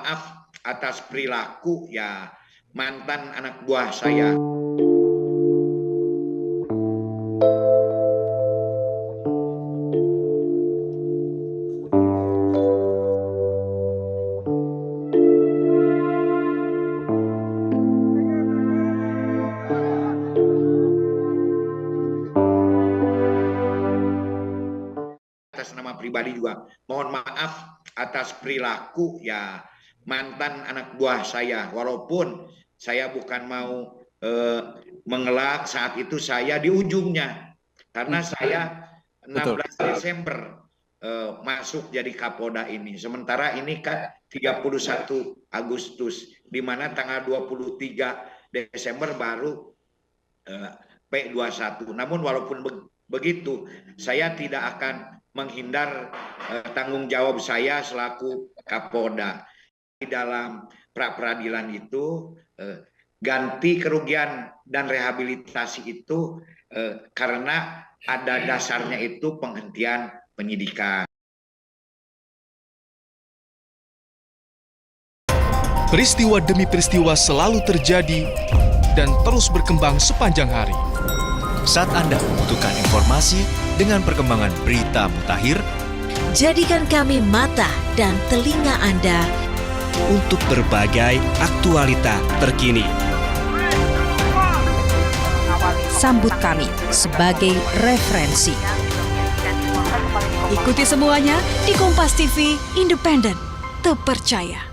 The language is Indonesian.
Maaf atas perilaku ya mantan anak buah saya. Atas nama pribadi juga mohon maaf atas perilaku ya mantan anak buah saya, walaupun saya bukan mau mengelak, saat itu saya di ujungnya karena saya 16 Desember masuk jadi Kapolda ini, sementara ini kan 31 Agustus, di mana tanggal 23 Desember baru P21. Namun walaupun begitu, saya tidak akan menghindar tanggung jawab saya selaku Kapolda. Di dalam pra-peradilan itu ganti kerugian dan rehabilitasi itu karena ada dasarnya itu penghentian penyidikan. Peristiwa demi peristiwa selalu terjadi dan terus berkembang sepanjang hari. Saat Anda membutuhkan informasi dengan perkembangan berita mutakhir, jadikan kami mata dan telinga Anda untuk berbagai aktualita terkini. Sambut kami sebagai referensi. Ikuti semuanya di Kompas TV, independen, terpercaya.